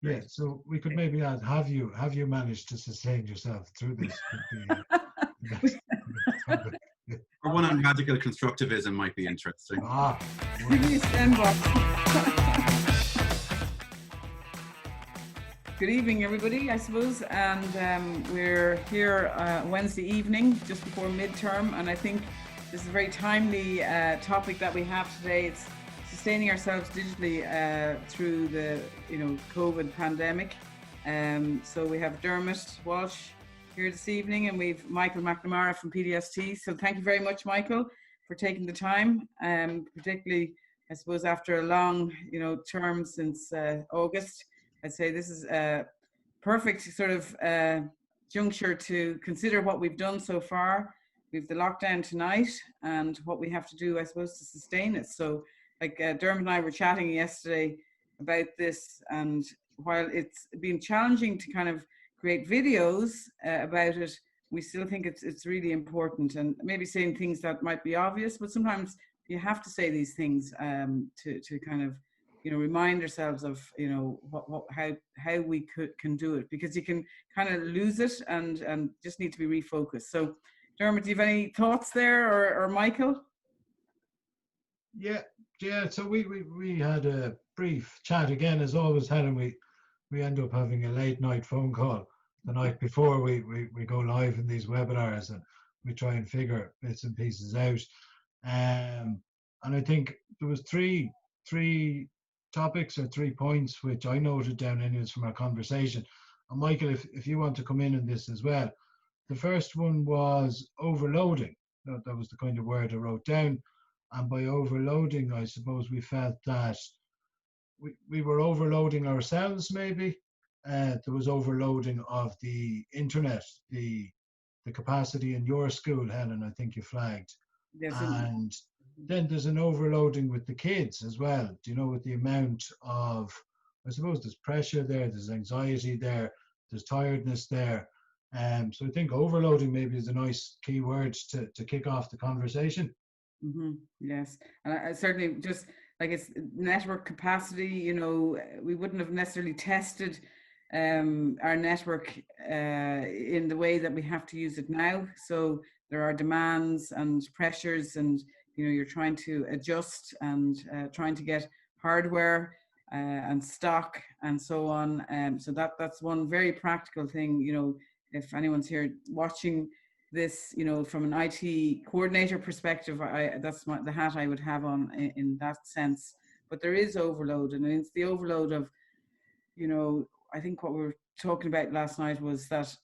Yeah, Great. so we could maybe add, have you managed to sustain yourself through this? Could be the next topic. Or one on radical constructivism might be interesting. Ah, Give wonderful. me a standby. Good evening, everybody, I suppose, and we're here Wednesday evening, just before midterm, and I think this is a very timely topic that we have today. It's sustaining ourselves digitally through the COVID pandemic. So we have Dermot Walsh here this evening, and we've Michael McNamara from PDST. So thank you very much, Michael, for taking the time, particularly, I suppose, after a long term since August. I'd say this is a perfect sort of juncture to consider what we've done so far. We've the lockdown tonight and what we have to do, I suppose, to sustain it. So like Dermot and I were chatting yesterday about this, and while it's been challenging to kind of create videos about it, we still think it's really important, and maybe saying things that might be obvious, but sometimes you have to say these things to kind of remind ourselves of how we can do it, because you can kind of lose it and just need to be refocused. So Dermot, do you have any thoughts there, or Michael? Yeah, so we had a brief chat again, as always, Helen. We end up having a late night phone call the night before we go live in these webinars, and we try and figure bits and pieces out. And I think there was three topics or 3 points which I noted down anyways from our conversation. And Michael, if you want to come in on this as well. The first one was overloading. That was the kind of word I wrote down. And by overloading, I suppose we felt that we were overloading ourselves, maybe. There was overloading of the internet, the capacity in your school, Helen, I think you flagged. Yes. And then there's an overloading with the kids as well, with the amount of, I suppose there's pressure there, there's anxiety there, there's tiredness there. So I think overloading maybe is a nice key word to kick off the conversation. Mm-hmm. Yes, and I certainly just like it's network capacity. We wouldn't have necessarily tested our network in the way that we have to use it now. So there are demands and pressures, and you're trying to adjust and trying to get hardware and stock and so on. So that's one very practical thing. If anyone's here watching this, from an IT coordinator perspective, that's the hat I would have on in that sense. But there is overload, and it's the overload of, I think what we were talking about last night was that,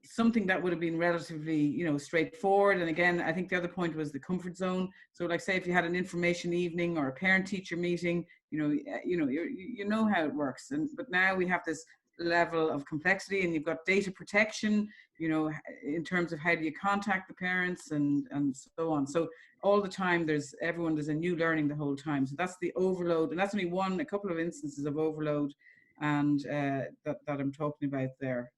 something that would have been relatively, straightforward. And again, I think the other point was the comfort zone. So like, say if you had an information evening or a parent teacher meeting, you know how it works. But now we have this level of complexity, and you've got data protection, in terms of how do you contact the parents and so on. So all the time there's a new learning the whole time. So that's the overload, and that's only a couple of instances of overload and that I'm talking about there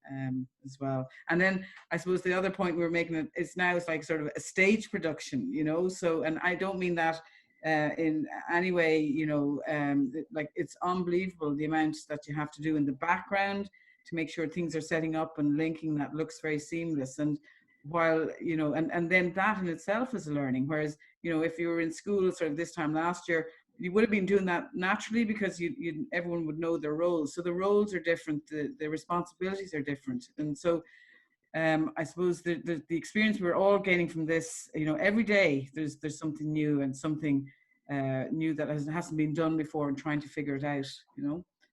as well. And then I suppose the other point we were making is now it's like sort of a stage production, so, and I don't mean that in any way, like it's unbelievable the amount that you have to do in the background to make sure things are setting up and linking that looks very seamless. And while, and then that in itself is a learning. Whereas, if you were in school sort of this time last year, you would have been doing that naturally because everyone would know their roles. So the roles are different, the responsibilities are different. And so I suppose the experience we're all gaining from this, every day there's something new and something new that hasn't been done before, and trying to figure it out,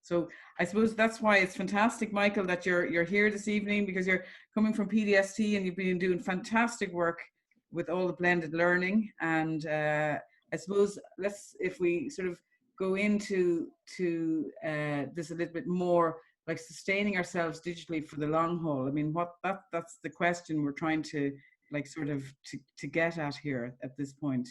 So I suppose that's why it's fantastic, Michael, that you're here this evening, because you're coming from PDST and you've been doing fantastic work with all the blended learning. And I suppose if we sort of go into this a little bit more, like sustaining ourselves digitally for the long haul. I mean, that's the question we're trying to like sort of to get at here at this point,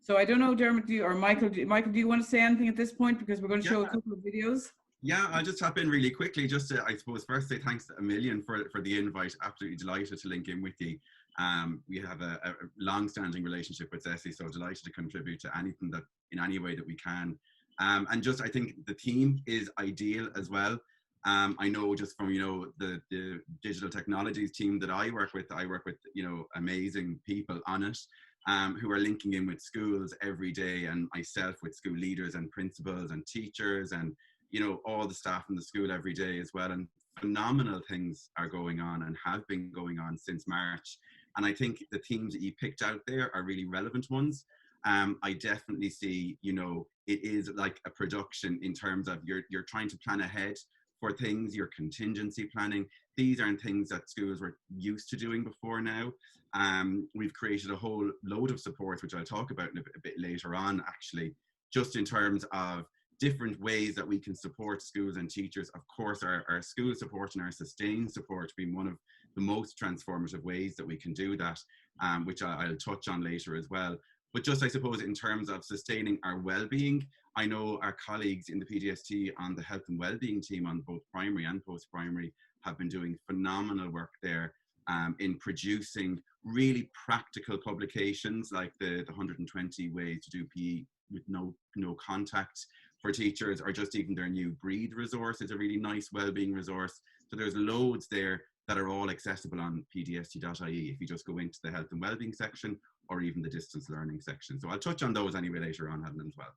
So I don't know, Dermot, Michael, do you want to say anything at this point? Because we're going to show a couple of videos. Yeah, I'll just hop in really quickly, just to, I suppose, first say thanks a million for the invite. Absolutely delighted to link in with you. We have a long-standing relationship with CESI, so delighted to contribute to anything that, in any way that we can, And just, I think the team is ideal as well. I know just from, you know, the digital technologies team that I work with, you know, amazing people on it, who are linking in with schools every day, and myself with school leaders and principals and teachers and, you know, all the staff in the school every day as well. And phenomenal things are going on and have been going on since March. And I think the themes that you picked out there are really relevant ones. I definitely see, you know, it is like a production in terms of you're trying to plan ahead for things, your contingency planning. These aren't things that schools were used to doing before now. We've created a whole load of supports, which I'll talk about in a bit later on, actually, just in terms of different ways that we can support schools and teachers. Of course, our school support and our sustained support being one of the most transformative ways that we can do that, which I'll touch on later as well. But just, I suppose, in terms of sustaining our well-being, I know our colleagues in the PDST on the health and well-being team on both primary and post-primary have been doing phenomenal work there in producing really practical publications like the 120 ways to do PE with no contact for teachers, or just even their new Breathe resource is a really nice well-being resource. So there's loads there that are all accessible on pdst.ie if you just go into the health and well-being section, or even the distance learning section. So I'll touch on those anyway later on, Helen, as well.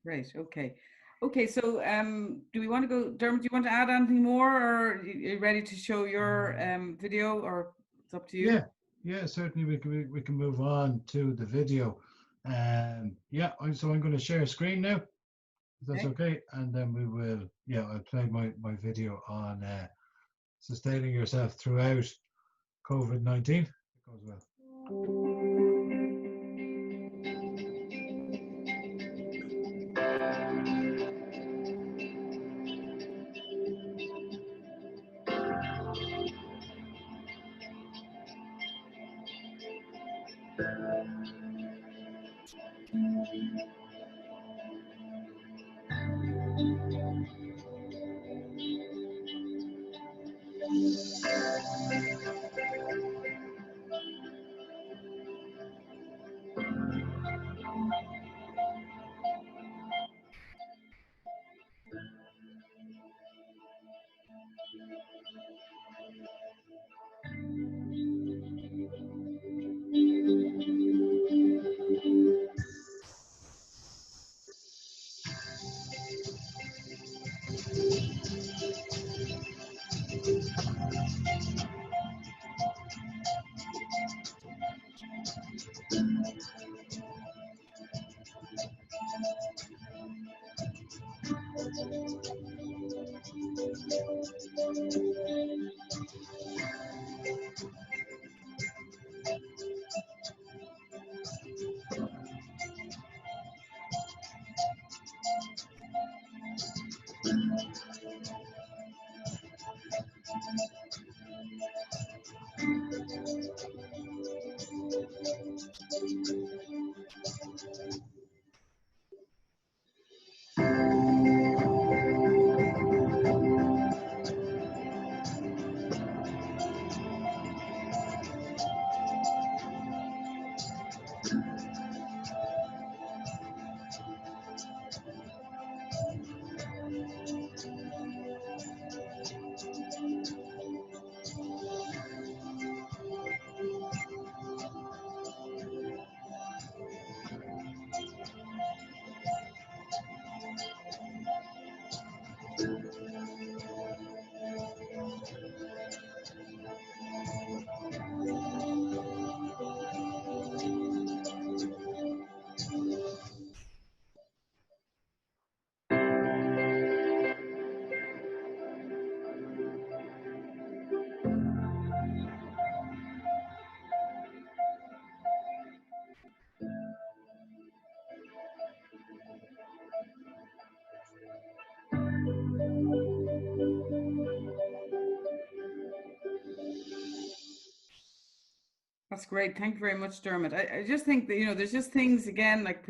Great, okay. Okay, so do we want to go, Dermot, do you want to add anything more, or are you ready to show your video, or it's up to you? Yeah, certainly we can move on to the video. Yeah, so I'm going to share screen now, if that's okay. And then we will, yeah, I'll play my video on sustaining yourself throughout COVID-19. It goes well. That's great. Thank you very much, Dermot. I just think that, you know, there's just things, again, like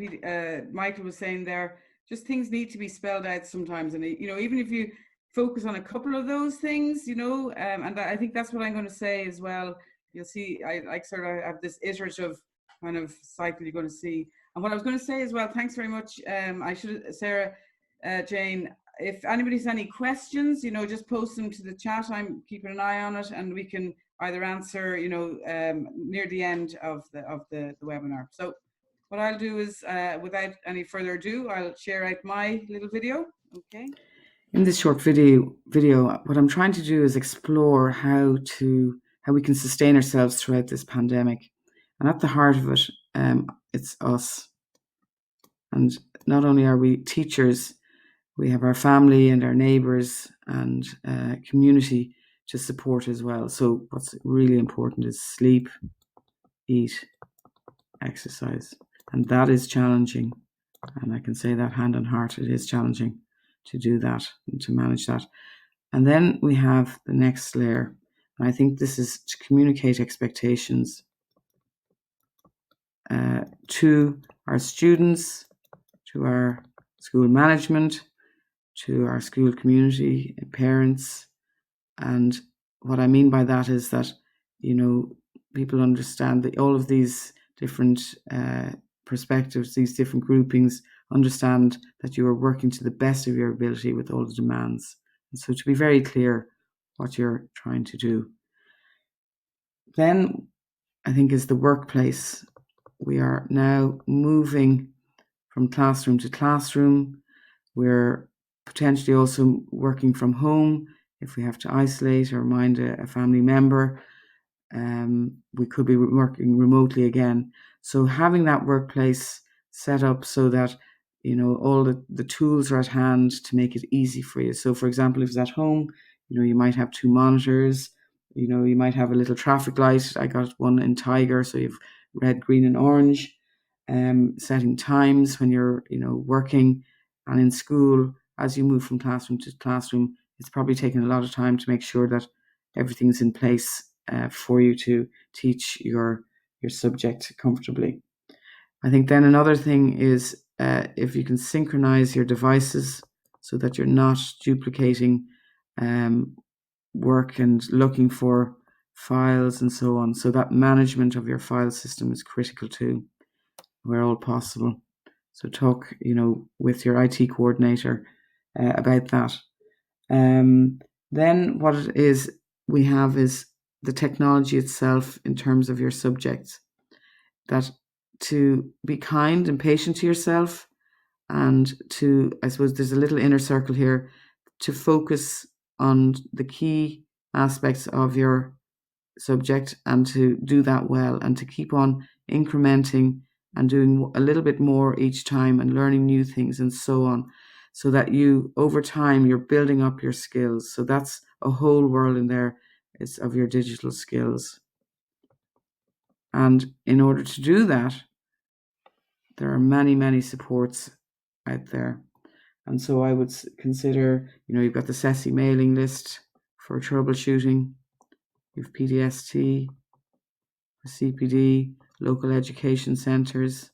Michael was saying there, just things need to be spelled out sometimes. And, you know, even if you focus on a couple of those things, you know, and I think that's what I'm going to say as well. You'll see, I like sort of have this iterative kind of cycle you're going to see. And what I was going to say as well, thanks very much. I should, Sarah, Jane, if anybody has any questions, just post them to the chat. I'm keeping an eye on it, and we can either answer, near the end of the webinar. So what I'll do is, without any further ado, I'll share out my little video. Okay. In this short video, what I'm trying to do is explore how we can sustain ourselves throughout this pandemic. And at the heart of it, it's us. And not only are we teachers, we have our family and our neighbours and community to support as well. So what's really important is sleep, eat, exercise. And that is challenging. And I can say that hand on heart, it is challenging to do that and to manage that. And then we have the next layer. And I think this is to communicate expectations to our students, to our school management, to our school community, parents. And what I mean by that is that, people understand that all of these different perspectives, these different groupings, understand that you are working to the best of your ability with all the demands. And so to be very clear what you're trying to do. Then I think is the workplace. We are now moving from classroom to classroom. We're potentially also working from home if we have to isolate or mind a family member. We could be working remotely again. So having that workplace set up so that, all the tools are at hand to make it easy for you. So for example, if it's at home, you might have 2 monitors, you might have a little traffic light. I got one in Tiger, so you've red, green and orange, setting times when you're, working. And in school, as you move from classroom to classroom, it's probably taken a lot of time to make sure that everything's in place for you to teach your subject comfortably. I think then another thing is if you can synchronize your devices so that you're not duplicating work and looking for files and so on. So that management of your file system is critical too, where all possible. So talk, with your IT coordinator about that. Then what it is we have is the technology itself in terms of your subjects. That to be kind and patient to yourself, and to, I suppose there's a little inner circle here, to focus on the key aspects of your subject and to do that well, and to keep on incrementing and doing a little bit more each time and learning new things and so on, so that you, over time, you're building up your skills. So that's a whole world in there is of your digital skills. And in order to do that, there are many, many supports out there. And so I would consider, you've got the CESI mailing list for troubleshooting, you've PDST, CPD, local education centres,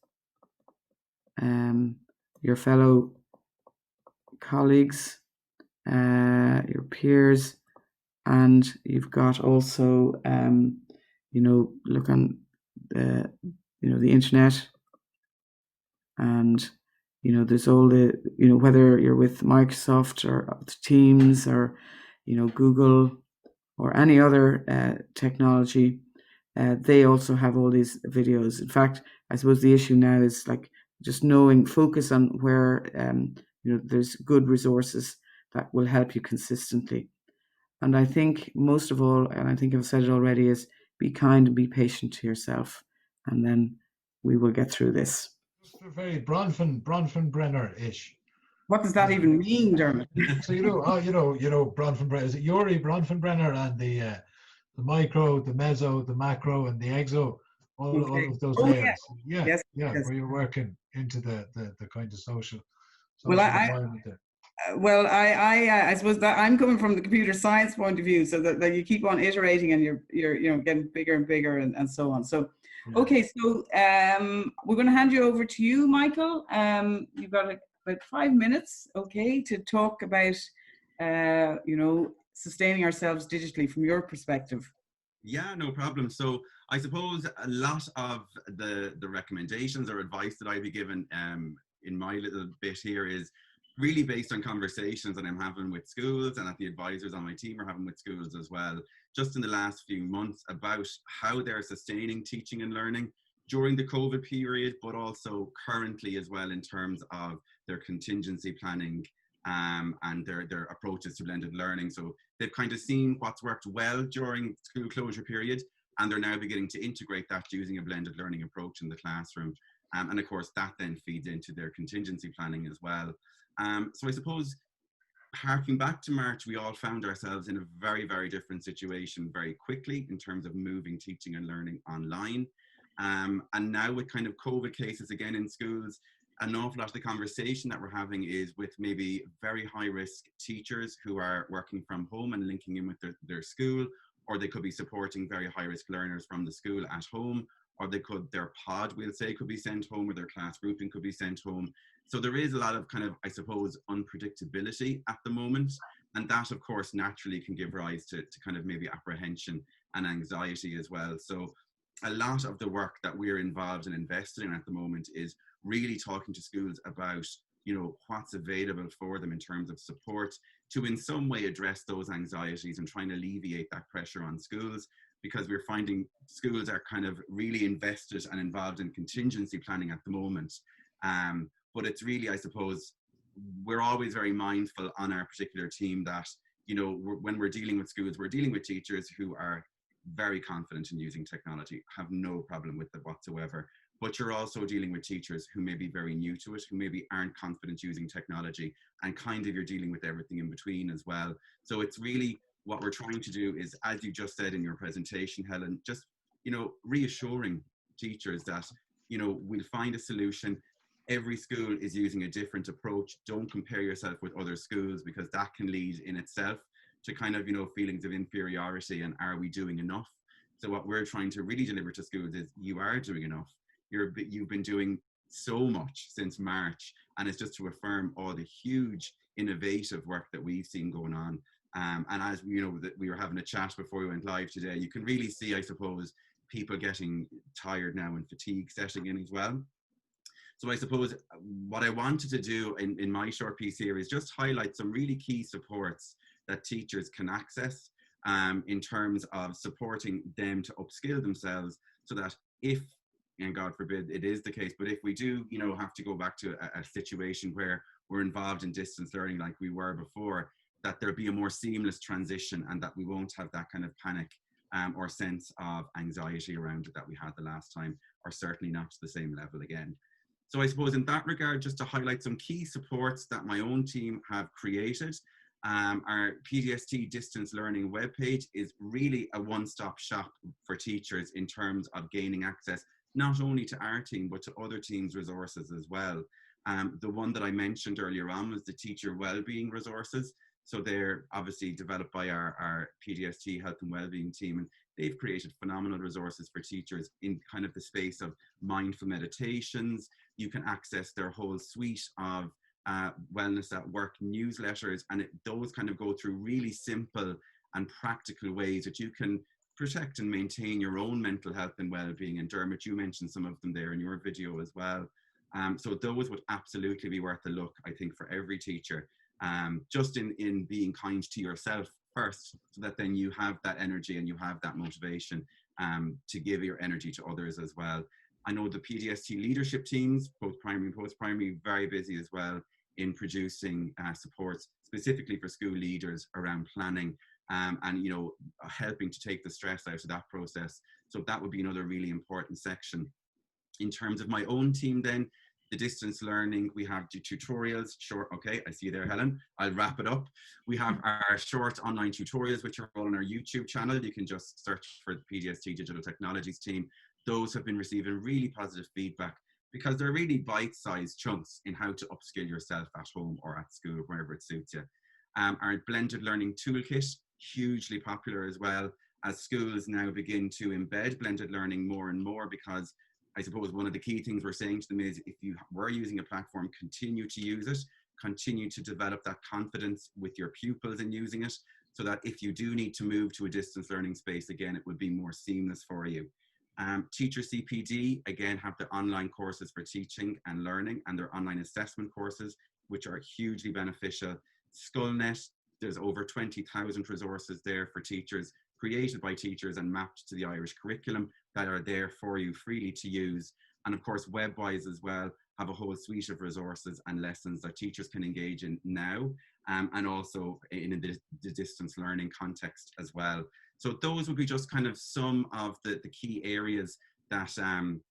your fellow colleagues, your peers, and you've got also, look on the, the internet, and there's all the, whether you're with Microsoft or Teams or Google or any other technology, they also have all these videos. In fact, I suppose the issue now is like just focus on where there's good resources that will help you consistently. And I think most of all, and I think I've said it already, is be kind and be patient to yourself, and then we will get through this. Very Bronfenbrenner-ish. What does that even mean, Dermot? So Bronfenbrenner, is it Yuri Bronfenbrenner and the micro, the meso, the macro, and the exo, all of those layers. Yes. Where you're working into the kind of social environment there. Well, I suppose that I'm coming from the computer science point of view, so that you keep on iterating and you're getting bigger and bigger and so on. So, okay, so we're going to hand you over to you, Michael. You've got about 5 minutes, okay, to talk about sustaining ourselves digitally from your perspective. Yeah, no problem. So I suppose a lot of the recommendations or advice that I'd be given in my little bit here is really based on conversations that I'm having with schools and that the advisors on my team are having with schools as well, just in the last few months, about how they're sustaining teaching and learning during the COVID period, but also currently as well in terms of their contingency planning and their approaches to blended learning. So they've kind of seen what's worked well during school closure period, and they're now beginning to integrate that using a blended learning approach in the classroom. And of course, that then feeds into their contingency planning as well. So I suppose, harking back to March, we all found ourselves in a very, very different situation very quickly in terms of moving teaching and learning online. And now with kind of COVID cases again in schools, an awful lot of the conversation that we're having is with maybe very high risk teachers who are working from home and linking in with their school, or they could be supporting very high risk learners from the school at home, or their pod, we'll say, could be sent home, or their class grouping could be sent home. So there is a lot of kind of, I suppose, unpredictability at the moment. And that, of course, naturally can give rise to kind of maybe apprehension and anxiety as well. So a lot of the work that we're involved and invested in at the moment is really talking to schools about, you know, what's available for them in terms of support to in some way address those anxieties and trying to alleviate that pressure on schools, because we're finding schools are kind of really invested and involved in contingency planning at the moment. But it's really, I suppose, we're always very mindful on our particular team that, you know, when we're dealing with schools, we're dealing with teachers who are very confident in using technology, have no problem with it whatsoever. But you're also dealing with teachers who may be very new to it, who maybe aren't confident using technology, and kind of you're dealing with everything in between as well. So it's really what we're trying to do is, as you just said in your presentation, Helen, just, you know, reassuring teachers that, you know, we'll find a solution. Every school is using a different approach. Don't compare yourself with other schools, because that can lead in itself to kind of, you know, feelings of inferiority and are we doing enough? So what we're trying to really deliver to schools is you are doing enough. You've been doing so much since March, and it's just to affirm all the huge innovative work that we've seen going on. And as we, you know, that we were having a chat before we went live today, you can really see, I suppose, people getting tired now and fatigue setting in as well. So I suppose what I wanted to do in my short piece here is just highlight some really key supports that teachers can access in terms of supporting them to upskill themselves, so that if, and God forbid it is the case, but if we do, you know, have to go back to a situation where we're involved in distance learning like we were before, that there'll be a more seamless transition and that we won't have that kind of panic or sense of anxiety around it that we had the last time, or certainly not to the same level again. So I suppose in that regard, just to highlight some key supports that my own team have created. Our PDST distance learning webpage is really a one-stop shop for teachers in terms of gaining access, not only to our team, but to other teams' resources as well. The one that I mentioned earlier on was the teacher wellbeing resources. So they're obviously developed by our PDST health and wellbeing team, and they've created phenomenal resources for teachers in kind of the space of mindful meditations. You can access their whole suite of wellness at work newsletters, and those kind of go through really simple and practical ways that you can protect and maintain your own mental health and well-being. And Dermot, you mentioned some of them there in your video as well. So those would absolutely be worth a look, I think, for every teacher, just in being kind to yourself first, so that then you have that energy and you have that motivation to give your energy to others as well. I know the PDST leadership teams, both primary and post-primary, very busy as well in producing supports specifically for school leaders around planning and, you know, helping to take the stress out of that process. So that would be another really important section. In terms of my own team then, the distance learning, we have the tutorials, short, okay, I see you there, Helen. I'll wrap it up. We have our short online tutorials, which are all on our YouTube channel. You can just search for the PDST Digital Technologies team. Those have been receiving really positive feedback because they're really bite-sized chunks in how to upskill yourself at home or at school, wherever it suits you. Our blended learning toolkit, hugely popular as well, as schools now begin to embed blended learning more and more, because I suppose one of the key things we're saying to them is, if you were using a platform, continue to use it, continue to develop that confidence with your pupils in using it, so that if you do need to move to a distance learning space again, it would be more seamless for you. Teacher CPD, again, have their online courses for teaching and learning and their online assessment courses, which are hugely beneficial. SchoolNet, there's over 20,000 resources there for teachers, created by teachers and mapped to the Irish curriculum, that are there for you freely to use. And of course, WebWise as well have a whole suite of resources and lessons that teachers can engage in now, and also in the distance learning context as well. So those would be just kind of some of the key areas that,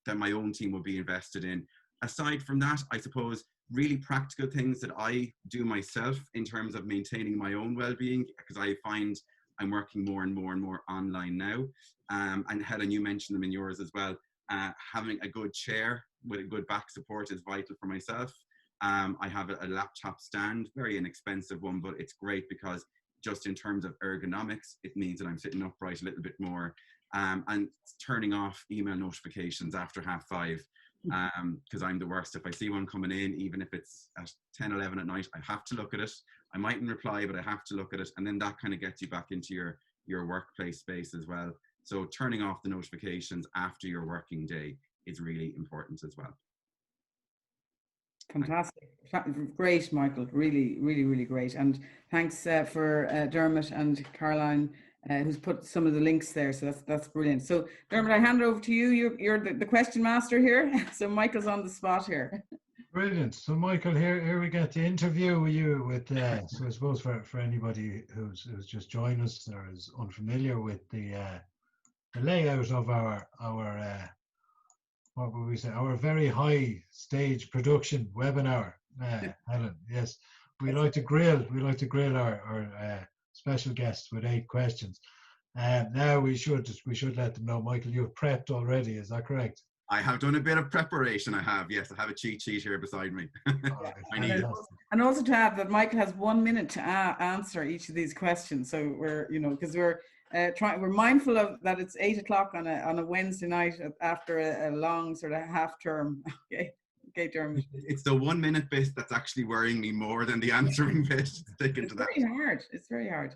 that my own team will be invested in. Aside from that, I suppose really practical things that I do myself in terms of maintaining my own well-being, because I find I'm working more and more online now. And Helen, you mentioned them in yours as well. Having a good chair with a good back support is vital for myself. I have a laptop stand, very inexpensive one, but it's great because just in terms of ergonomics, it means that I'm sitting upright a little bit more, and turning off email notifications after 5:30, because I'm the worst. If I see one coming in, even if it's at 10, 11 at night, I have to look at it. I mightn't reply, but I have to look at it. And then that kind of gets you back into your workplace space as well. So turning off the notifications after your working day is really important as well. Fantastic. Great, Michael. Really great. And thanks for Dermot and Caroline, who's put some of the links there. So that's brilliant. So Dermot, I hand it over to you. You're the question master here. So Michael's on the spot here. Brilliant. So Michael, here we get the interview with you with, so I suppose for anybody who's just joined us or is unfamiliar with the layout of our what would we say, our very high stage production webinar, Helen. Yes, we like to grill our special guests with 8 questions. Now we should let them know, Michael, you've prepped already. Is that correct? I have done a bit of preparation. I have, yes. I have a cheat sheet here beside me. I need it. And also to add that Michael has 1 minute to answer each of these questions. So we're, because we're mindful of that. It's 8 o'clock on a Wednesday night after a long sort of half term. Okay, Dermot. It's the 1 minute bit that's actually worrying me more than the answering bit. Sticking to that. It's very hard. It's very hard.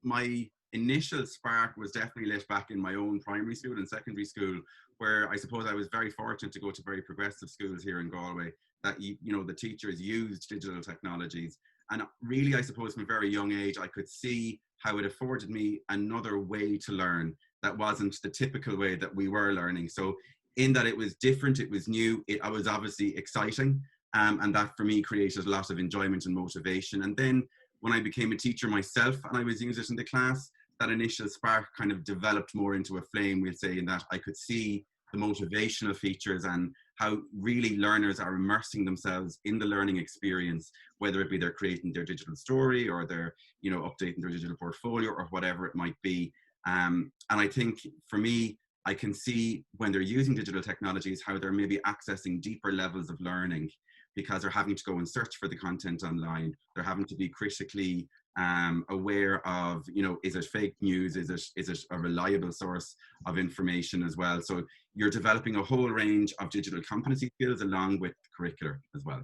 My initial spark was definitely lit back in my own primary school and secondary school, where I suppose I was very fortunate to go to very progressive schools here in Galway that, the teachers used digital technologies. And really, I suppose from a very young age, I could see how it afforded me another way to learn that wasn't the typical way that we were learning. So in that it was different, it was new, it was obviously exciting. And that for me created a lot of enjoyment and motivation. And then when I became a teacher myself and I was using it in the class, that initial spark kind of developed more into a flame, we'll say, in that I could see the motivational features and how really learners are immersing themselves in the learning experience, whether it be they're creating their digital story or they're, updating their digital portfolio or whatever it might be. And I think for me, I can see when they're using digital technologies, how they're maybe accessing deeper levels of learning because they're having to go and search for the content online. They're having to be critically aware of, is it fake news? Is it a reliable source of information as well? So you're developing a whole range of digital competency skills along with curricular as well.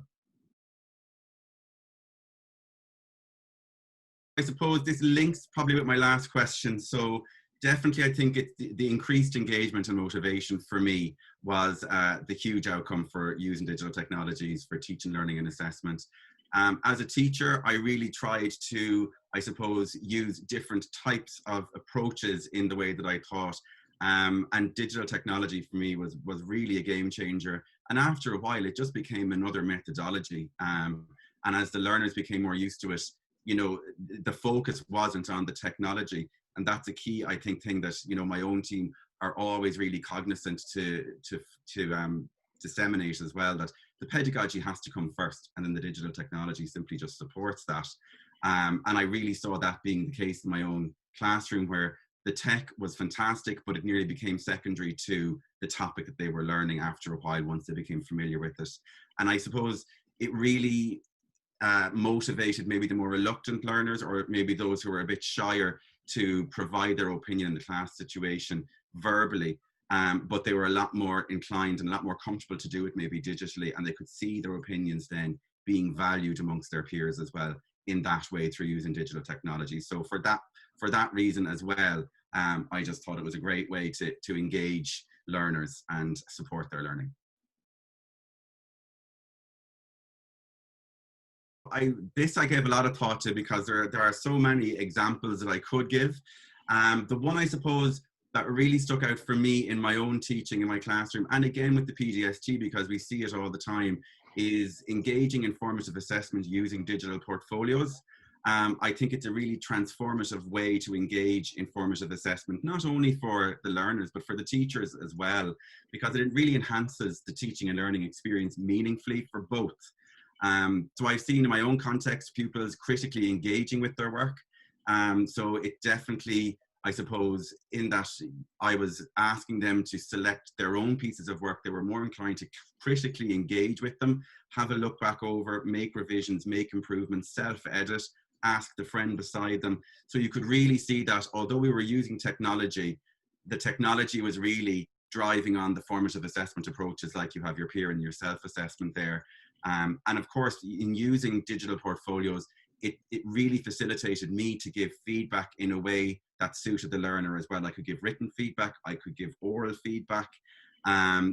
I suppose this links probably with my last question. So definitely, I think it's the increased engagement and motivation for me was the huge outcome for using digital technologies for teaching, learning and assessment. As a teacher, I really tried to, I suppose, use different types of approaches in the way that I taught. And digital technology for me was really a game changer. And after a while, it just became another methodology. And as the learners became more used to it, the focus wasn't on the technology. And that's a key, I think, thing that, my own team are always really cognizant to disseminate as well, that the pedagogy has to come first and then the digital technology simply just supports that. And I really saw that being the case in my own classroom, where the tech was fantastic, but it nearly became secondary to the topic that they were learning after a while once they became familiar with it. And I suppose it really motivated maybe the more reluctant learners, or maybe those who are a bit shyer, to provide their opinion in the class situation verbally. But they were a lot more inclined and a lot more comfortable to do it maybe digitally, and they could see their opinions then being valued amongst their peers as well in that way through using digital technology. So for that reason as well, I just thought it was a great way to engage learners and support their learning. I gave a lot of thought to, because there are so many examples that I could give. The one, I suppose, that really stuck out for me in my own teaching in my classroom, and again with the PDST, because we see it all the time, is engaging in formative assessment using digital portfolios. I think it's a really transformative way to engage in formative assessment, not only for the learners, but for the teachers as well, because it really enhances the teaching and learning experience meaningfully for both. So I've seen in my own context pupils critically engaging with their work. So it definitely, I suppose, in that I was asking them to select their own pieces of work, they were more inclined to critically engage with them, have a look back over, make revisions, make improvements, self-edit, ask the friend beside them. So you could really see that although we were using technology, the technology was really driving on the formative assessment approaches, like you have your peer and your self-assessment there. And of course, in using digital portfolios, it really facilitated me to give feedback in a way that suited the learner as well. I could give written feedback, I could give oral feedback.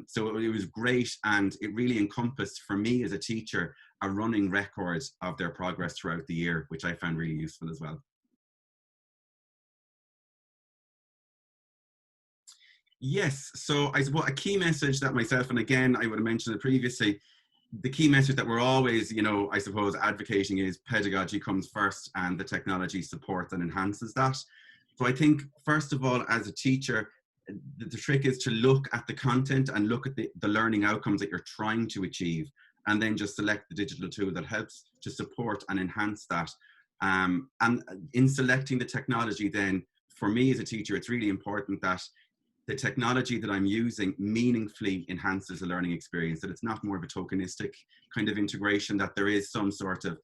So it was great, and it really encompassed, for me as a teacher, a running record of their progress throughout the year, which I found really useful as well. Yes, so I suppose a key message that myself, and again, I would have mentioned it previously, the key message that we're always, I suppose, advocating is pedagogy comes first, and the technology supports and enhances that. So I think, first of all, as a teacher, the trick is to look at the content and look at the learning outcomes that you're trying to achieve, and then just select the digital tool that helps to support and enhance that. And in selecting the technology, then, for me as a teacher, it's really important that the technology that I'm using meaningfully enhances the learning experience, that it's not more of a tokenistic kind of integration, that there is some sort of,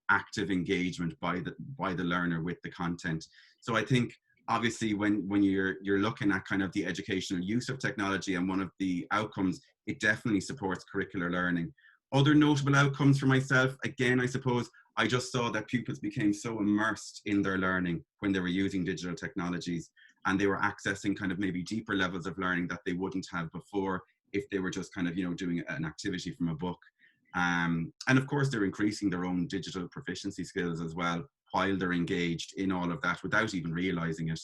active engagement by the learner with the content. So I think, obviously, when you're looking at kind of the educational use of technology and one of the outcomes, it definitely supports curricular learning. Other notable outcomes for myself, again, I suppose, I just saw that pupils became so immersed in their learning when they were using digital technologies, and they were accessing kind of maybe deeper levels of learning that they wouldn't have before if they were just kind of, doing an activity from a book. And of course, they're increasing their own digital proficiency skills as well, while they're engaged in all of that without even realizing it.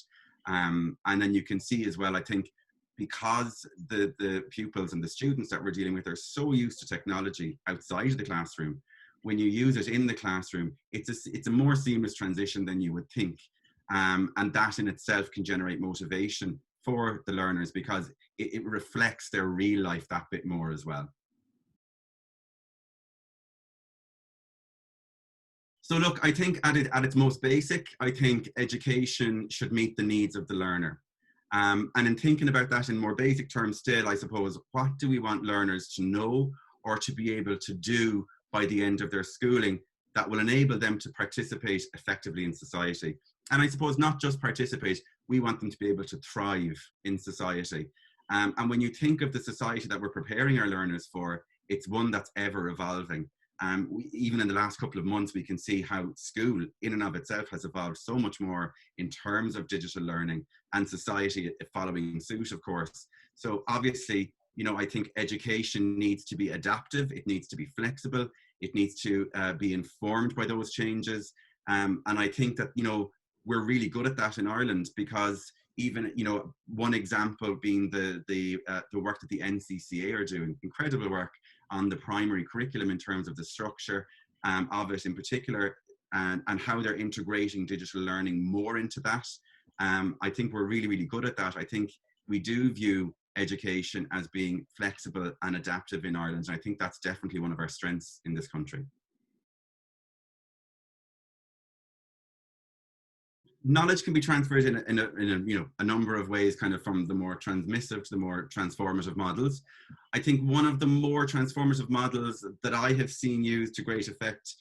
And then you can see as well, I think, because the pupils and the students that we're dealing with are so used to technology outside of the classroom, when you use it in the classroom, it's a more seamless transition than you would think. And that in itself can generate motivation for the learners, because it reflects their real life that bit more as well. So look, I think at its most basic, I think education should meet the needs of the learner. And in thinking about that in more basic terms still, I suppose, what do we want learners to know or to be able to do by the end of their schooling that will enable them to participate effectively in society? And I suppose not just participate, we want them to be able to thrive in society. And when you think of the society that we're preparing our learners for, it's one that's ever evolving. Even in the last couple of months, we can see how school in and of itself has evolved so much more in terms of digital learning, and society following suit, of course. So obviously, I think education needs to be adaptive, it needs to be flexible, it needs to be informed by those changes. And I think that, we're really good at that in Ireland, because even, one example being the work that the NCCA are doing, incredible work on the primary curriculum in terms of the structure of it in particular, and how they're integrating digital learning more into that. I think we're really, really good at that. I think we do view education as being flexible and adaptive in Ireland. And I think that's definitely one of our strengths in this country. Knowledge can be transferred in a number of ways, kind of from the more transmissive to the more transformative models. I think one of the more transformative models that I have seen used to great effect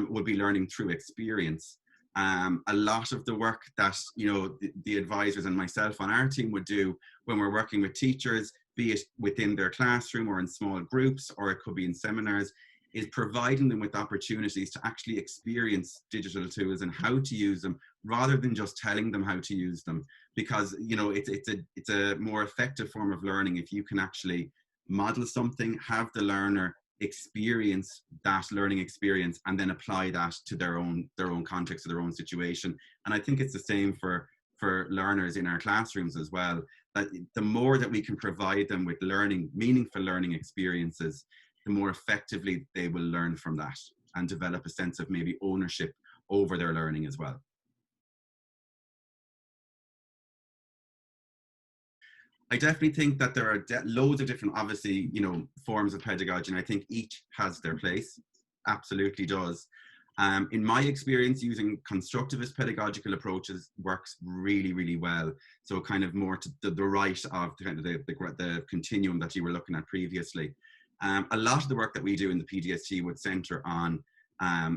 would be learning through experience. A lot of the work that the advisors and myself on our team would do when we're working with teachers, be it within their classroom or in small groups, or it could be in seminars, is providing them with opportunities to actually experience digital tools and how to use them, rather than just telling them how to use them. Because, you know, it's a more effective form of learning if you can actually model something, have the learner experience that learning experience, and then apply that to their own context or their own situation. And I think it's the same for learners in our classrooms as well, that the more that we can provide them with meaningful learning experiences, the more effectively they will learn from that and develop a sense of maybe ownership over their learning as well. I definitely think that there are loads of different, obviously, you know, forms of pedagogy, and I think each has their place, absolutely does. In my experience, using constructivist pedagogical approaches works really, really well. So kind of more to the right of the continuum that you were looking at previously. A lot of the work that we do in the PDST would center on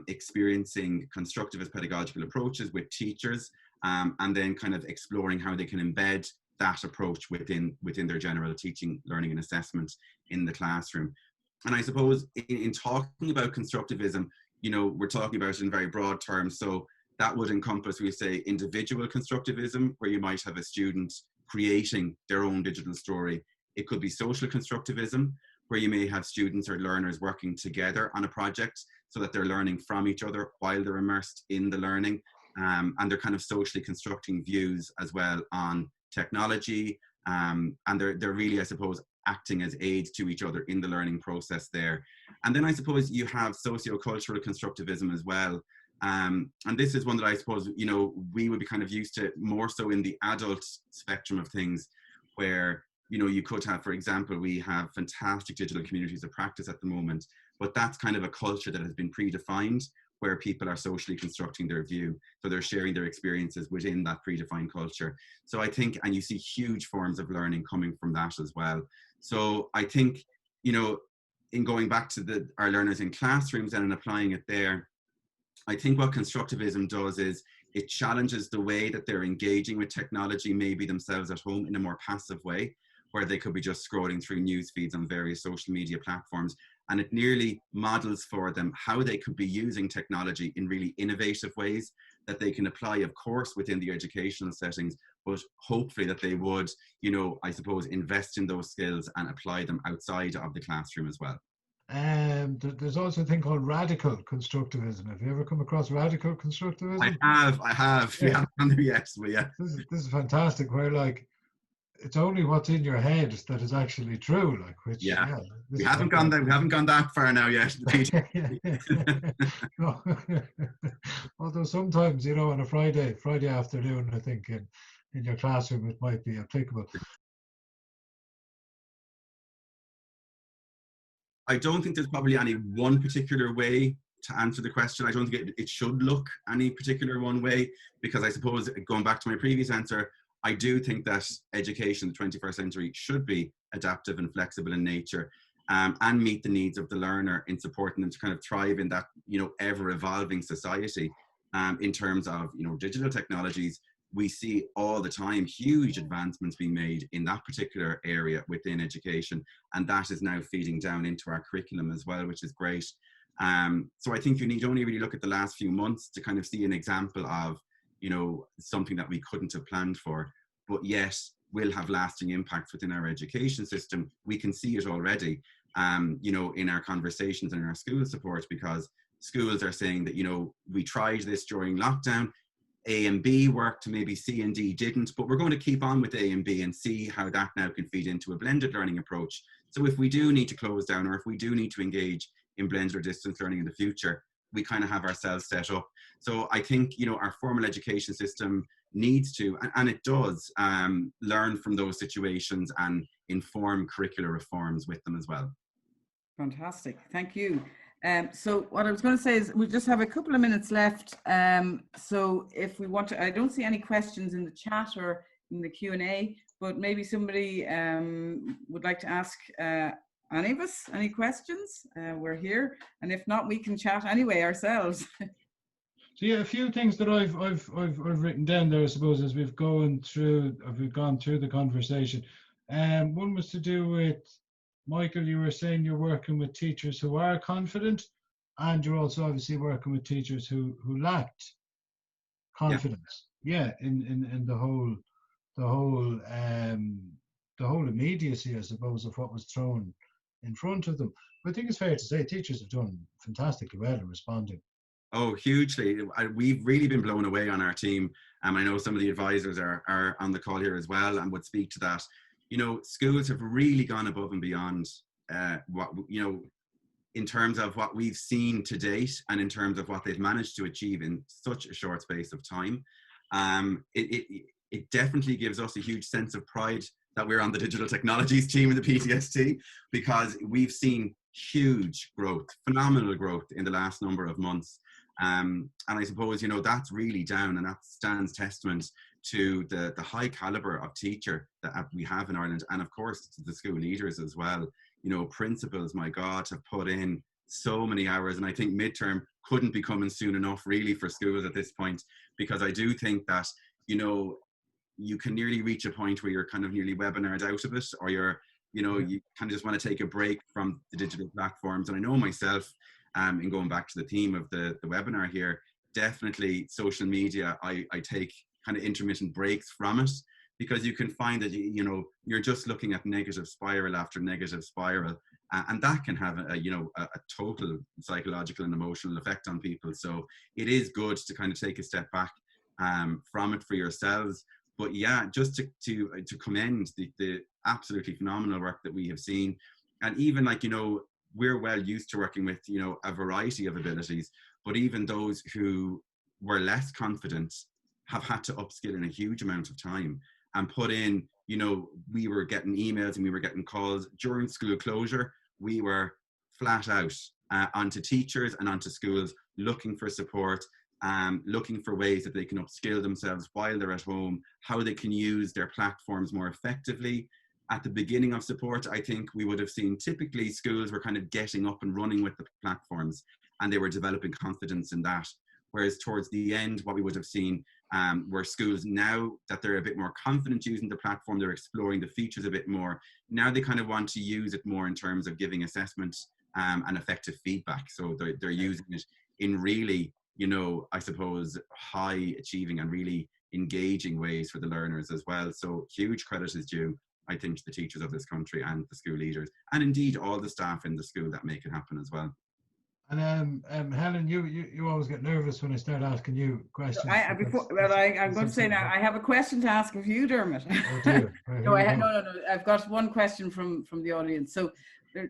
experiencing constructivist pedagogical approaches with teachers, and then kind of exploring how they can embed that approach within their general teaching, learning and assessment in the classroom. And I suppose in talking about constructivism, you know, we're talking about it in very broad terms. So that would encompass, we say, individual constructivism, where you might have a student creating their own digital story. It could be social constructivism, where you may have students or learners working together on a project so that they're learning from each other while they're immersed in the learning. And they're kind of socially constructing views as well on technology. And they're really, I suppose, acting as aids to each other in the learning process there. And then I suppose you have socio-cultural constructivism as well. And this is one that I suppose, you know, we would be kind of used to more so in the adult spectrum of things, where, you know, you could have, for example, we have fantastic digital communities of practice at the moment, but that's kind of a culture that has been predefined, where people are socially constructing their view. So they're sharing their experiences within that predefined culture. So I think, and you see huge forms of learning coming from that as well. So I think, you know, in going back to our learners in classrooms and applying it there, I think what constructivism does is it challenges the way that they're engaging with technology, maybe themselves at home, in a more passive way, where they could be just scrolling through news feeds on various social media platforms. And it nearly models for them how they could be using technology in really innovative ways that they can apply, of course, within the educational settings, but hopefully that they would, you know, I suppose, invest in those skills and apply them outside of the classroom as well. There's also a thing called radical constructivism. Have you ever come across radical constructivism? I have. Yeah. We haven't done there yet, but yeah. This is fantastic, where like it's only what's in your head that is actually true, like, which we haven't gone that far now yet. No. Although sometimes, you know, on a Friday afternoon, I think in your classroom it might be applicable. I don't think there's probably any one particular way to answer the question. I don't think it should look any particular one way, because I suppose, going back to my previous answer, I do think that education in the 21st century should be adaptive and flexible in nature, and meet the needs of the learner in supporting them to kind of thrive in that, you know, ever-evolving society. In terms of, you know, digital technologies, we see all the time huge advancements being made in that particular area within education, and that is now feeding down into our curriculum as well, which is great. So I think you need only really look at the last few months to kind of see an example of, you know, something that we couldn't have planned for, but yet will have lasting impacts within our education system. We can see it already, you know, in our conversations and in our school support, because schools are saying that, you know, we tried this during lockdown, A and B worked, maybe C and D didn't, but we're going to keep on with A and B and see how that now can feed into a blended learning approach. So if we do need to close down, or if we do need to engage in blended or distance learning in the future, we kind of have ourselves set up. So I think, you know, our formal education system needs to, and it does, learn from those situations and inform curricular reforms with them as well. Fantastic, thank you. So what I was going to say is we just have a couple of minutes left. So if we want to, I don't see any questions in the chat or in the Q&A, but maybe somebody would like to ask any of us any questions. We're here, and if not, we can chat anyway ourselves. So yeah, a few things that I've written down there, I suppose, as we've gone through the conversation. One was to do with Michael, you were saying you're working with teachers who are confident, and you're also obviously working with teachers who lacked confidence. Yeah, in the whole immediacy, I suppose, of what was thrown in front of them. But I think it's fair to say teachers have done fantastically well in responding. Oh, hugely. We've really been blown away on our team. I know some of the advisors are on the call here as well and would speak to that. You know, schools have really gone above and beyond what, you know, in terms of what we've seen to date and in terms of what they've managed to achieve in such a short space of time. It definitely gives us a huge sense of pride that we're on the digital technologies team in the PDST, because we've seen huge growth, phenomenal growth in the last number of months. And I suppose, you know, that's really down, and that stands testament to the high caliber of teacher that we have in Ireland, and of course the school leaders as well. You know, principals, my God, have put in so many hours, and I think midterm couldn't be coming soon enough really for schools at this point, because I do think that, you know, you can nearly reach a point where you're kind of nearly webinared out of it, or you're, you know, you kind of just want to take a break from the digital platforms. And I know myself, in going back to the theme of the webinar here, definitely social media, I take kind of intermittent breaks from it, because you can find that, you know, you're just looking at negative spiral after negative spiral, and that can have a total psychological and emotional effect on people. So it is good to kind of take a step back from it for yourselves. But yeah, just to commend the absolutely phenomenal work that we have seen. And even, like, you know, we're well used to working with, you know, a variety of abilities, but even those who were less confident have had to upskill in a huge amount of time and put in, you know, we were getting emails and we were getting calls during school closure. We were flat out onto teachers and onto schools looking for support, looking for ways that they can upskill themselves while they're at home, how they can use their platforms more effectively. At the beginning of support, I think we would have seen typically schools were kind of getting up and running with the platforms and they were developing confidence in that. Whereas towards the end, what we would have seen were schools, now that they're a bit more confident using the platform, they're exploring the features a bit more. Now they kind of want to use it more in terms of giving assessment and effective feedback. So they're using it in really, you know, I suppose, high achieving and really engaging ways for the learners as well. So huge credit is due, I think, to the teachers of this country and the school leaders, and indeed all the staff in the school that make it happen as well. And Helen, you always get nervous when I start asking you questions. I'm going to say now, I have a question to ask of you, Dermot. Oh dear. No, I've got one question from the audience. So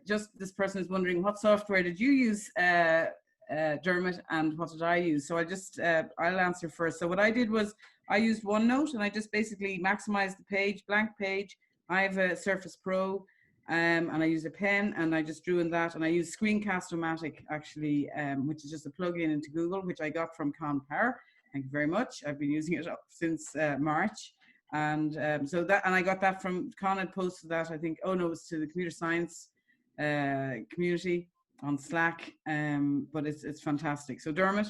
just this person is wondering, what software did you use, Dermot, and what did I use? So I'll answer first. So what I did was I used OneNote, and I just basically maximized the page, blank page. I have a Surface Pro, and I use a pen, and I just drew in that, and I use Screencast-O-Matic actually, which is just a plug-in into Google, which I got from ConPower. Thank you very much. I've been using it since March, and so that, and I got that from Con. Had posted that, I think. Oh no, it was to the computer science community on Slack, but it's fantastic. So Dermot,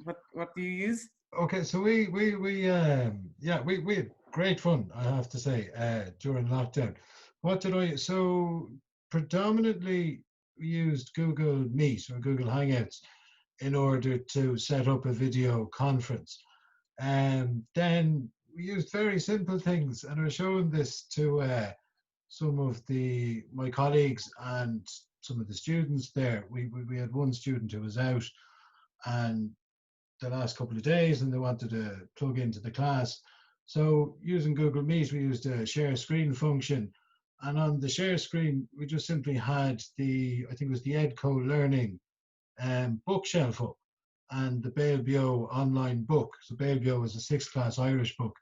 what do you use? Okay, so we had great fun, I have to say, during lockdown. What did I? So predominantly we used Google Meet or Google Hangouts in order to set up a video conference, and then we used very simple things. And I was showing this to some of my colleagues and some of the students there. We had one student who was out and the last couple of days, and they wanted to plug into the class. So using Google Meet, we used a share screen function, and on the share screen, we just simply had I think it was the EdCo Learning bookshelf up, and the Bailbio online book. So Bailbio is a 6th class Irish book,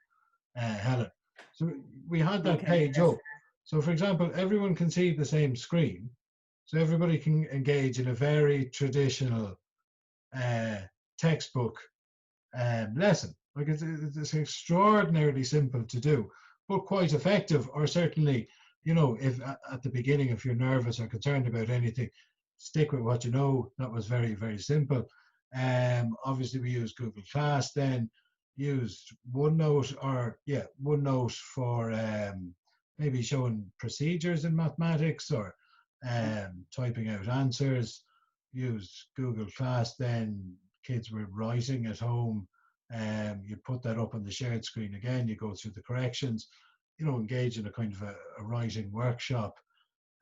Helen. So we had that page up. So for example, everyone can see the same screen, so everybody can engage in a very traditional textbook lesson. Like it's extraordinarily simple to do, but quite effective. Or certainly, you know, if at the beginning, if you're nervous or concerned about anything, stick with what you know. That was very, very simple. Obviously we used Google Class, then used OneNote for maybe showing procedures in mathematics, or typing out answers, use Google Class. Then kids were writing at home. You put that up on the shared screen again, you go through the corrections, engage in a kind of a writing workshop.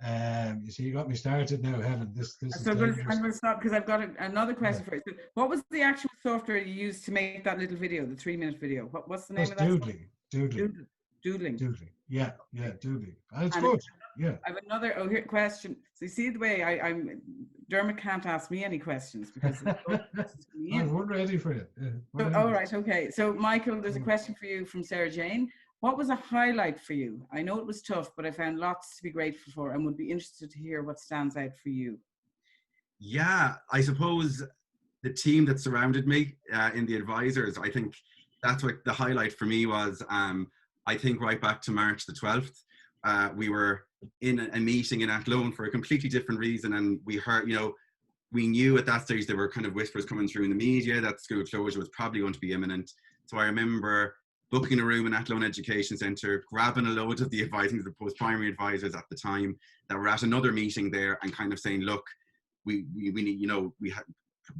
You see, you got me started now, Helen. This is So dangerous. I'm going to stop because I've got another question for you. So what was the actual software you used to make that little video, the 3-minute video? What's the name of that? Doodling. Yeah, doodling. And it's good. Yeah. I have another here question. So you see the way I'm Dermot can't ask me any questions because we're ready for you. Yeah, so, all right, okay. So Michael, there's a question for you from Sarah Jane. What was a highlight for you? I know it was tough, but I found lots to be grateful for and would be interested to hear what stands out for you. Yeah, I suppose the team that surrounded me in the advisors, I think that's what the highlight for me was. I think right back to March the 12th, we were in a meeting in Athlone for a completely different reason. And we heard, we knew at that stage there were kind of whispers coming through in the media that school closure was probably going to be imminent. So I remember booking a room in Athlone Education Centre, grabbing a load of the advising, the post-primary advisors at the time that were at another meeting there and kind of saying, look, we need, we had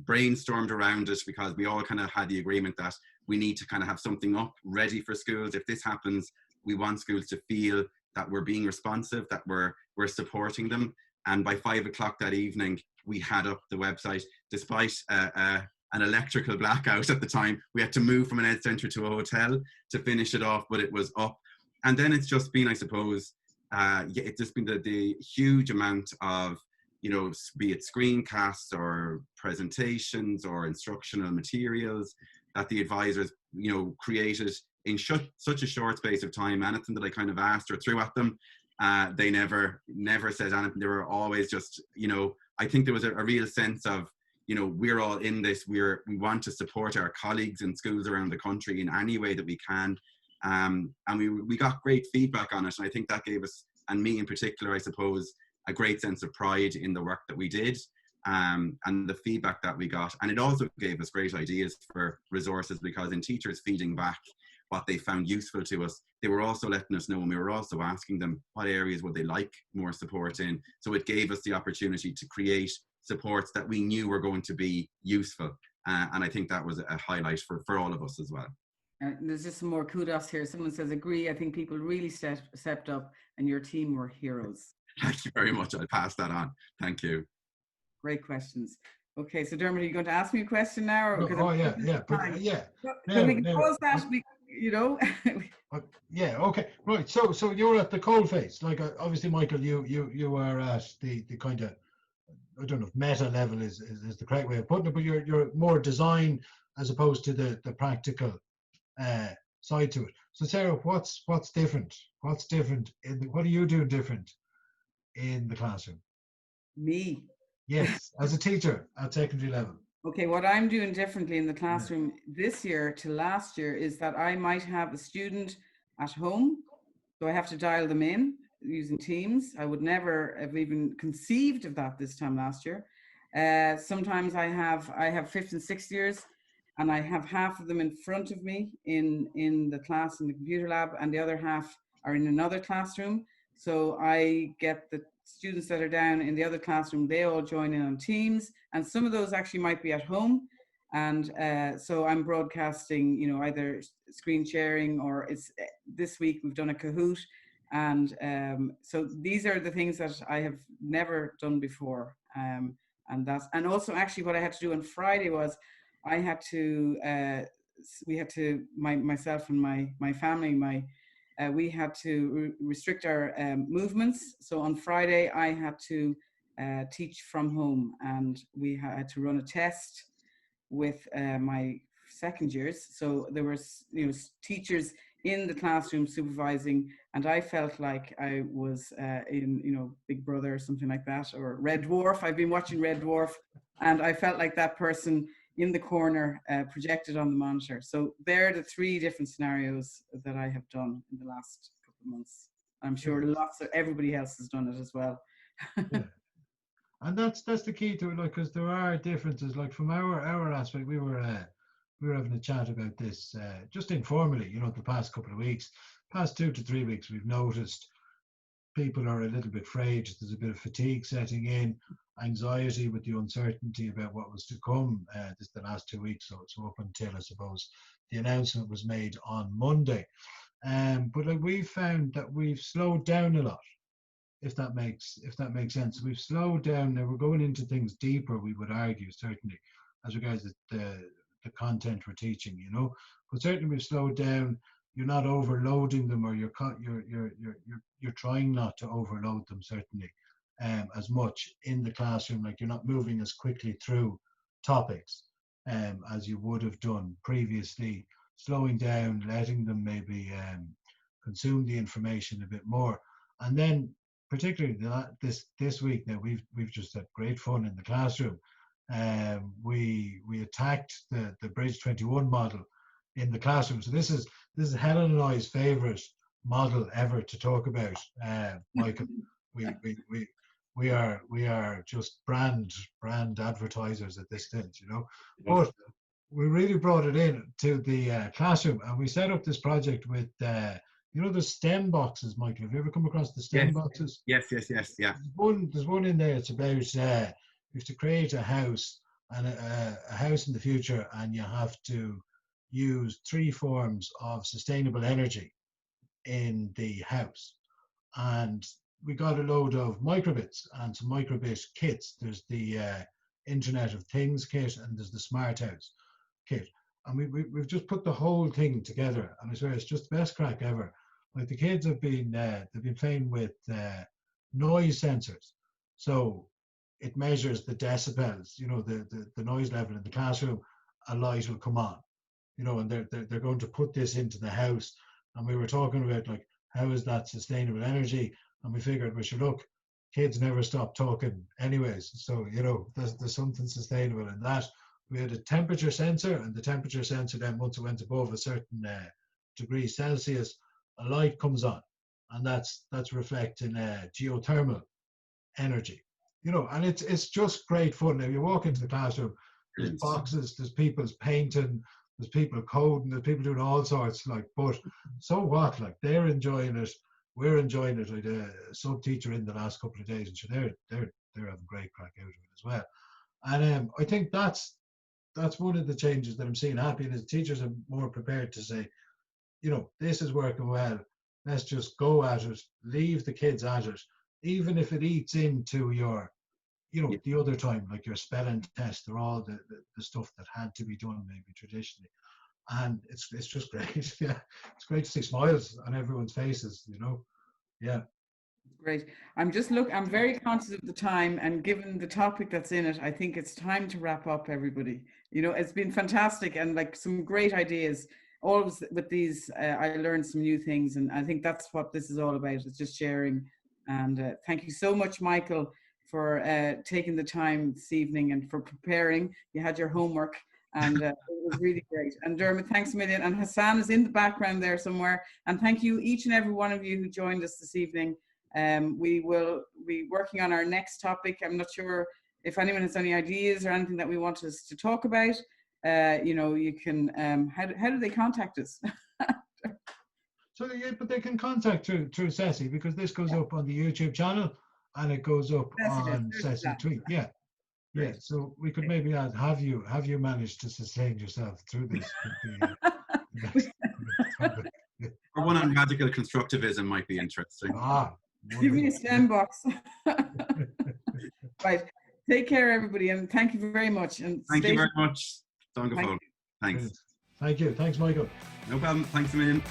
brainstormed around it because we all kind of had the agreement that we need to kind of have something up ready for schools. If this happens, we want schools to feel that we're being responsive, that we're supporting them. And by 5 o'clock that evening, we had up the website, despite an electrical blackout at the time. We had to move from an ed centre to a hotel to finish it off, but it was up. And then it's just been, I suppose, it's just been the huge amount of, be it screencasts or presentations or instructional materials that the advisors, created in such a short space of time. Anything that I kind of asked or threw at them, they never said anything. They were always just, I think there was a real sense of, we're all in this. We want to support our colleagues in schools around the country in any way that we can. And we got great feedback on it. And I think that gave us, and me in particular, I suppose, a great sense of pride in the work that we did, and the feedback that we got. And it also gave us great ideas for resources, because in teachers feeding back what they found useful to us, they were also letting us know, and we were also asking them what areas would they like more support in. So it gave us the opportunity to create supports that we knew were going to be useful. And I think that was a highlight for all of us as well. There's just some more kudos here. Someone says, agree, I think people really stepped up and your team were heroes. Thank you very much. I'll pass that on. Thank you. Great questions. Okay, so Dermot, are you going to ask me a question now? Or yeah. Can we pause that? Yeah. Okay. Right. So you're at the coalface. Like obviously, Michael, you are at the kind of, I don't know if meta level is the correct way of putting it, but you're more design as opposed to the practical side to it. So Sarah, what's different? What's different? What are you doing different in the classroom? Me. Yes, as a teacher at secondary level. Okay, what I'm doing differently in the classroom this year to last year is that I might have a student at home, so I have to dial them in using Teams. I would never have even conceived of that this time last year. Sometimes I have 5th and 6th years, and I have half of them in front of me in the class in the computer lab, and the other half are in another classroom. So I get the students that are down in the other classroom, they all join in on Teams, and some of those actually might be at home. And so I'm broadcasting, either screen sharing, or it's this week we've done a Kahoot. And so these are the things that I have never done before. And also actually what I had to do on Friday was I had to, myself and my family, we had to restrict our movements. So on Friday, I had to teach from home, and we had to run a test with my second years. So there was, teachers in the classroom supervising, and I felt like I was in, Big Brother or something like that, or Red Dwarf. I've been watching Red Dwarf, and I felt like that person in the corner projected on the monitor. So they're the 3 different scenarios that I have done in the last couple of months. I'm sure everybody else has done it as well. Yeah. And that's the key to it, like, because there are differences. Like from our aspect, we were having a chat about this just informally, the past couple of weeks, past 2 to 3 weeks, we've noticed people are a little bit afraid. There's a bit of fatigue setting in, anxiety with the uncertainty about what was to come the last 2 weeks. So up until, I suppose, the announcement was made on Monday. But we've found that we've slowed down a lot, if that makes sense. We've slowed down. Now we're going into things deeper, we would argue, certainly, as regards the content we're teaching, you know. But certainly we've slowed down. You're not overloading them, or you're trying not to overload them, certainly, as much in the classroom. Like, you're not moving as quickly through topics as you would have done previously. Slowing down, letting them maybe consume the information a bit more. And then particularly this week now, we've just had great fun in the classroom. We attacked the Bridge 21 model in the classroom. So this is Helen and I's favorite model ever to talk about, Michael. We are just brand advertisers at this stage, you know. But we really brought it in to the classroom, and we set up this project with you know, the STEM boxes, Michael. Have you ever come across the STEM boxes? Yes, yeah. There's one in there. It's about you have to create a house, and a house in the future, and you have to use 3 forms of sustainable energy in the house. And we got a load of microbits and some microbit kits. There's the Internet of Things kit, and there's the Smart House kit. And we've just put the whole thing together, and I swear it's just the best crack ever. Like, the kids have been they've been playing with noise sensors, so it measures the decibels, you know, the noise level in the classroom. A light will come on, you know, and they're going to put this into the house. And we were talking about, like, how is that sustainable energy? And we figured, we should look, kids never stop talking anyways, so, you know, there's something sustainable in that. We had a temperature sensor, and the temperature sensor then, once it went above a certain degree Celsius, a light comes on, and that's reflecting geothermal energy, you know. And it's just great fun. Now you walk into the classroom, there's boxes, there's people's painting, there's people coding, there's people doing all sorts, like, but so what, like, they're enjoying it, we're enjoying it. I had a sub teacher in the last couple of days, and so they're having great crack out of it as well. And I think that's one of the changes that I'm seeing happening, is teachers are more prepared to say, you know, this is working well, let's just go at it, leave the kids at it, even if it eats into your, you know, the other time, like your spelling test, or all the stuff that had to be done maybe traditionally. And it's just great. Yeah, it's great to see smiles on everyone's faces, you know. Yeah. Great. I'm very conscious of the time, and given the topic that's in it, I think it's time to wrap up, everybody. You know, it's been fantastic, and like some great ideas. Always with these, I learned some new things, and I think that's what this is all about. It's just sharing. And thank you so much, Michael, for taking the time this evening and for preparing. You had your homework, and it was really great. And Dermot, thanks a million. And Hassan is in the background there somewhere. And thank you, each and every one of you who joined us this evening. We will be working on our next topic. I'm not sure if anyone has any ideas or anything that we want us to talk about. You know, you can, how do they contact us? So, yeah, but they can contact through CESI, because this goes up on the YouTube channel, and it goes up on CESI Tweet. Yeah. Yeah, so we could maybe add, have you managed to sustain yourself through this? Or one on radical constructivism might be interesting. Give me a STEM box. Right. Take care, everybody, and thank you very much. And thank you very much. Thanks. Thank you. Thanks, Michael. No problem. Thanks a million.